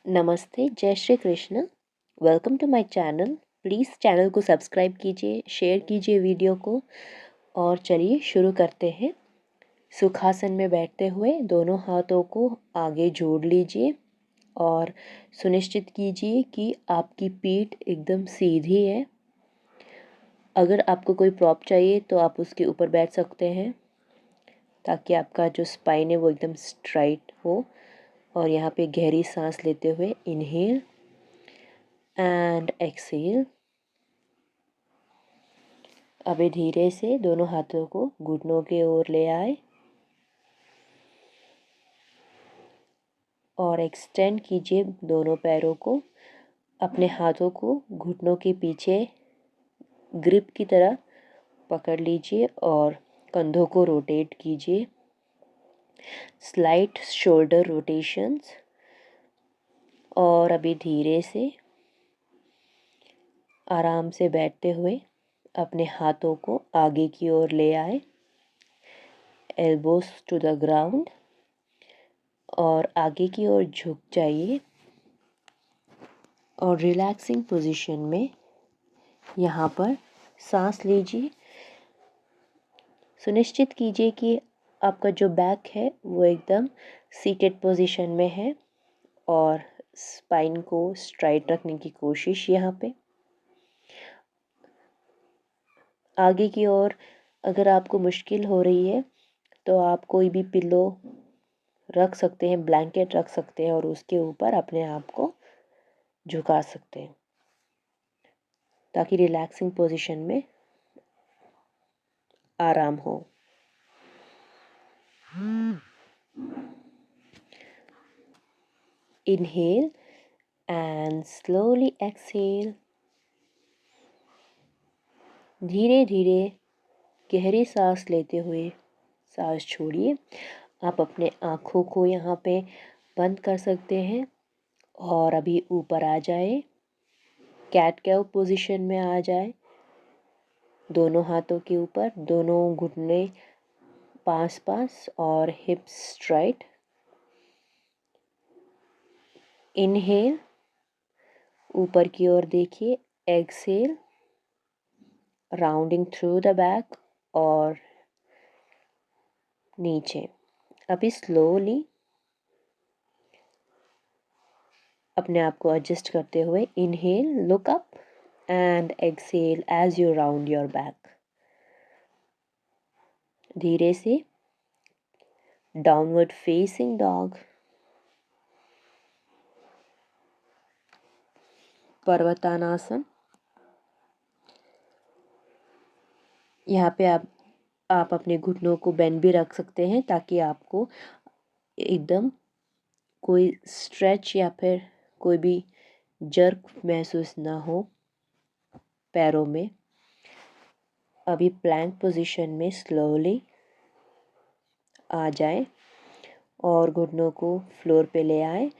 नमस्ते, जय Shri Krishna. Welcome to my channel. Please channel को सब्सक्राइब कीजिए, शेयर कीजिए वीडियो को और चलिए शुरू करते हैं। सुखासन में बैठते हुए दोनों हाथों को आगे जोड़ लीजिए और सुनिश्चित कीजिए कि आपकी पीठ एकदम सीधी है। अगर आपको कोई प्रॉप चाहिए तो आप उसके ऊपर बैठ सकते हैं ताकि आपका जो स्पाइन है वो एकदम स्ट्राइट हो। और यहाँ पे गहरी सांस लेते हुए इनहेल एंड एक्सहेल। अभी धीरे से दोनों हाथों को घुटनों के ओर ले आए और एक्सटेंड कीजिए दोनों पैरों को। अपने हाथों को घुटनों के पीछे ग्रिप की तरह पकड़ लीजिए और कंधों को रोटेट कीजिए। Slight shoulder rotations. और अभी धीरे से आराम से बैठते हुए अपने हाथों को आगे की ओर ले आए, एल्बोस टू द ग्राउंड, और आगे की ओर झुक जाइए और रिलैक्सिंग पोजीशन में यहाँ पर सांस लीजिए। सुनिश्चित कीजिए कि आपका जो बैक है वो एकदम सीटेड पोजीशन में है और स्पाइन को स्ट्राइट रखने की कोशिश यहाँ पे। आगे की ओर अगर आपको मुश्किल हो रही है तो आप कोई भी पिलो रख सकते हैं, ब्लैंकेट रख सकते हैं और उसके ऊपर अपने आप को झुका सकते हैं ताकि रिलैक्सिंग पोजीशन में आराम हो। Inhale and slowly exhale। धीरे धीरे गहरी सांस लेते हुए सांस छोड़िए। आप अपने आँखों को यहाँ पे बंद कर सकते हैं और अभी ऊपर आ जाए, कैट काउ पोजीशन में आ जाए। दोनों हाथों के ऊपर, दोनों घुटने पास पास और हिप्स स्ट्राइट। इनहेल, ऊपर की ओर देखिए। Exhale, rounding through the back और नीचे। अभी स्लोली अपने आप को एडजस्ट करते हुए inhale, look up and exhale as you round your back. धीरे से डाउनवर्ड फेसिंग डॉग, पर्वतानासन। यहाँ पे आप अपने घुटनों को बेंड भी रख सकते हैं ताकि आपको एकदम कोई स्ट्रेच या फिर कोई भी जर्क महसूस ना हो पैरों में। अभी प्लैंक पोजीशन में स्लोली आ जाए और घुटनों को फ्लोर पे ले आए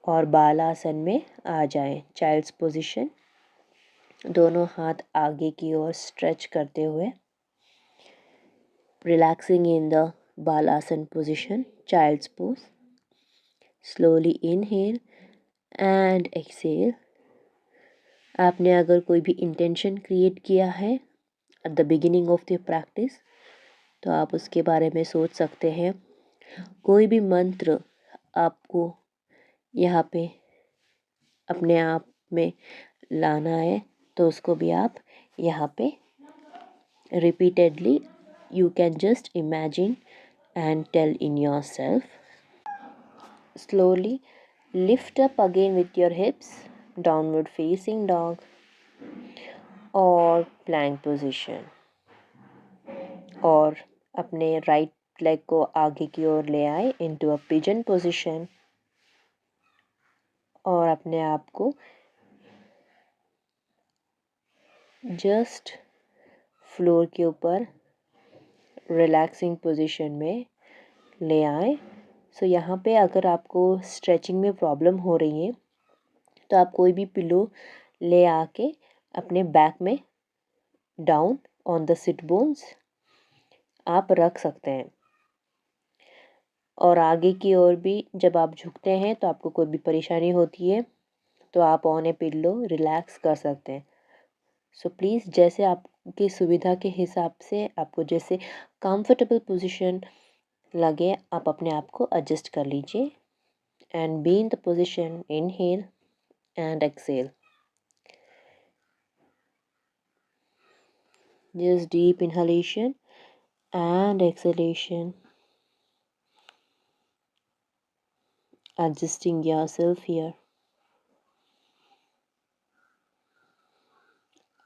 और बालासन में आ जाए, चाइल्ड्स पोजीशन। दोनों हाथ आगे की ओर स्ट्रेच करते हुए, relaxing in the Balasana position, child's pose. Slowly inhale and exhale. आपने अगर कोई भी इंटेंशन क्रिएट किया है at the beginning of the practice तो आप उसके बारे में सोच सकते हैं। कोई भी मंत्र आपको यहाँ पे अपने आप में लाना है तो उसको भी आप यहाँ पे repeatedly you can just imagine and tell in yourself. Slowly lift up again with your hips, downward facing dog or plank position, और अपने राइट लेग को आगे की ओर ले आए into a pigeon position और अपने आप को जस्ट फ्लोर के ऊपर रिलैक्सिंग पोजीशन में ले आए। सो यहाँ पे अगर आपको स्ट्रेचिंग में प्रॉब्लम हो रही है तो आप कोई भी पिलो ले आके अपने बैक में down on the sit bones आप रख सकते हैं और आगे की ओर भी जब आप झुकते हैं तो आपको कोई भी परेशानी होती है तो आप ऑन ए पिल्लो रिलैक्स कर सकते हैं। सो प्लीज़ जैसे आपकी सुविधा के हिसाब से आपको जैसे कंफर्टेबल पोजीशन लगे आप अपने आप को एडजस्ट कर लीजिए and be in the position, inhale and exhale. Just deep inhalation and exhalation, adjusting yourself here।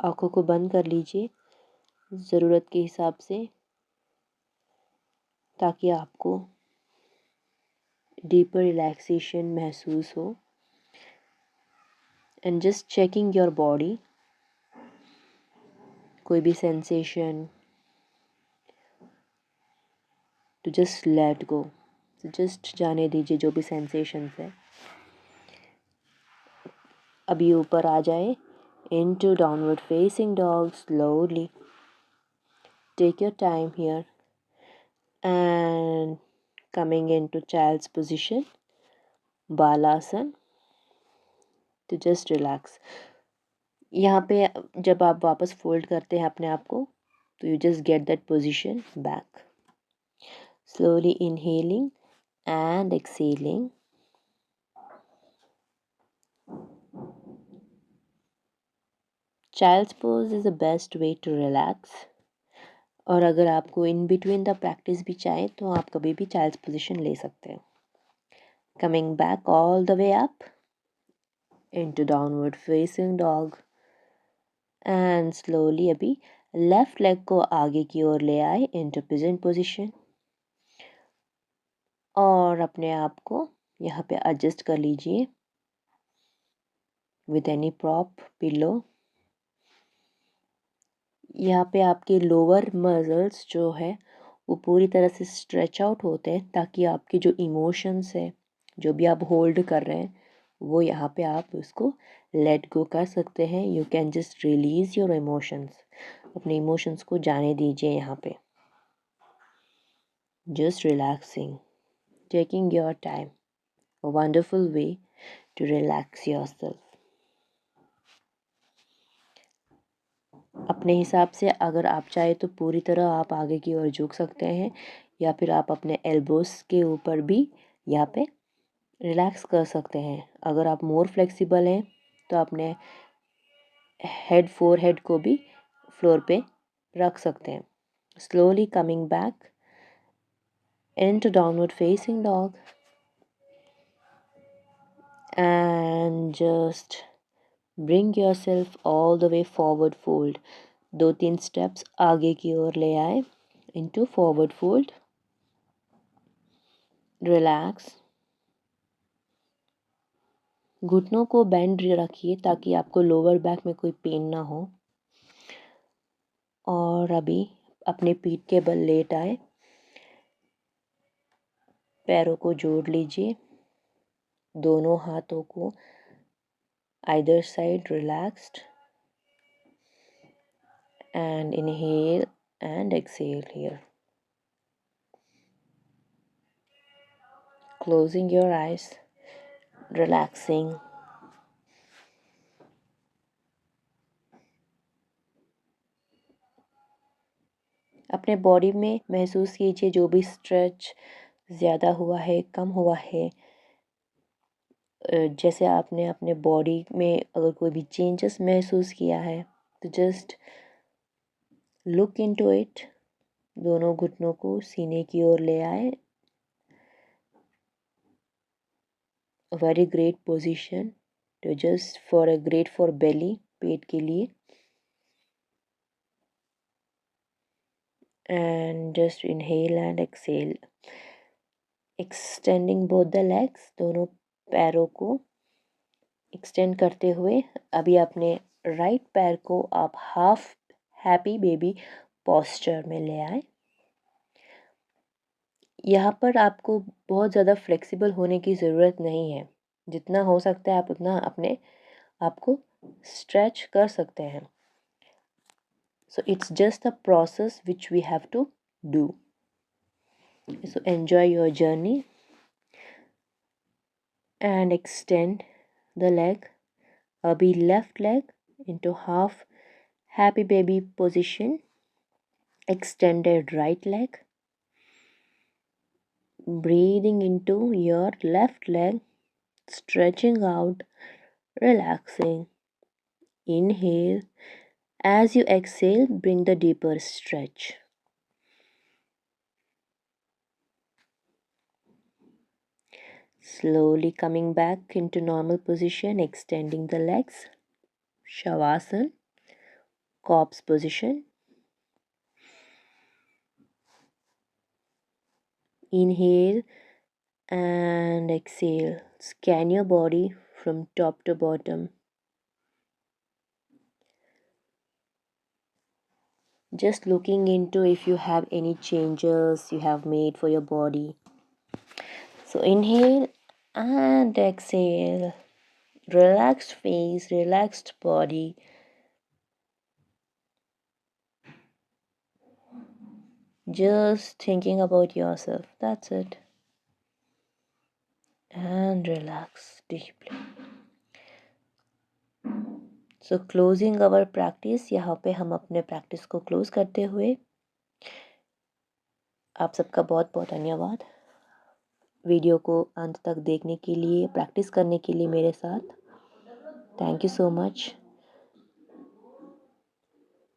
आँखों को बंद कर लीजिए ज़रूरत के हिसाब से ताकि आपको डीपर रिलैक्सेशन महसूस हो। And just checking your body, कोई भी सेंसेशन तो जस्ट लेट गो, जस्ट जाने दीजिए जो भी सेंसेशंस है। अभी ऊपर आ जाए into downward facing dog slowly। Take your time here and coming into child's position, बालासन, तो जस्ट रिलैक्स। यहाँ पे जब आप वापस फोल्ड करते हैं अपने आप को तो you just get that position back. Slowly inhaling and exhaling. Child's pose is the best way to relax. और अगर आपको इन बिटवीन द प्रैक्टिस भी चाहे तो आप कभी भी चाइल्ड्स पोजीशन ले सकते हैं। Coming back all the way up into downward facing dog and slowly अभी लेफ्ट लेग को आगे की ओर ले आए into pigeon पोजीशन और अपने आप को यहाँ पे एडजस्ट कर लीजिए विद एनी प्रॉप पिलो। यहाँ पे आपके लोअर मसल्स जो है वो पूरी तरह से स्ट्रेच आउट होते हैं ताकि आपके जो इमोशंस है जो भी आप होल्ड कर रहे हैं वो यहाँ पे आप उसको लेट गो कर सकते हैं। You can just release your emotions, अपने इमोशंस को जाने दीजिए यहाँ पे। Just relaxing, taking your time, a wonderful way to relax yourself. अपने हिसाब से अगर आप चाहे तो पूरी तरह आप आगे की ओर झुक सकते हैं या फिर आप अपने एल्बोस के ऊपर भी यहाँ पे रिलैक्स कर सकते हैं। अगर आप मोर फ्लेक्सिबल हैं तो अपने हेड फोरहेड को भी फ्लोर पे रख सकते हैं। Slowly coming back into downward facing dog and just bring yourself all the way forward fold। 2-3 steps आगे की ओर ले आए into forward fold। रिलैक्स, घुटनों को बेंड रखिए ताकि आपको लोअर बैक में कोई पेन ना हो। और अभी अपने पीठ के बल लेट आए, पैरों को जोड़ लीजिए, दोनों हाथों को either side relaxed and inhale and exhale here, closing your eyes, relaxing। अपने बॉडी में महसूस कीजिए जो भी स्ट्रेच ज़्यादा हुआ है, कम हुआ है। जैसे आपने अपने बॉडी में अगर कोई भी चेंजेस महसूस किया है तो जस्ट लुक इनटू इट। दोनों घुटनों को सीने की ओर ले आए, वेरी ग्रेट पोजीशन तो just for a great for belly, पेट के लिए। And just inhale and exhale, extending both the legs, दोनों पैरों को एक्सटेंड करते हुए अभी अपने राइट पैर को आप हाफ हैप्पी बेबी पोस्चर में ले आए। यहाँ पर आपको बहुत ज़्यादा फ्लेक्सिबल होने की ज़रूरत नहीं है, जितना हो सकता है आप उतना अपने आप को स्ट्रेच कर सकते हैं। So it's just a process which we have to do. So enjoy your journey. and extend the leg, abhi left leg into half happy baby position, extended right leg, breathing into your left leg, stretching out, relaxing. Inhale. As you exhale, bring the deeper stretch. Slowly coming back into normal position, extending the legs. Shavasana, corpse position. Inhale and exhale. Scan your body from top to bottom. Just looking into if you have any changes you have made for your body. So inhale and exhale. Relaxed face, relaxed body. Just thinking about yourself. That's it. And relax deeply. So closing our practice, यहाँ पे हम अपने practice को close करते हुए आप सबका बहुत बहुत धन्यवाद वीडियो को अंत तक देखने के लिए, प्रैक्टिस करने के लिए मेरे साथ। Thank you so much.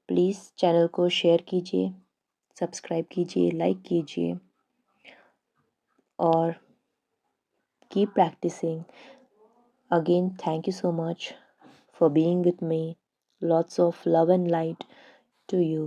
Please channel को शेयर कीजिए, सब्सक्राइब कीजिए, लाइक कीजिए और keep practicing. Again thank you so much for being with me. Lots of love and light to you.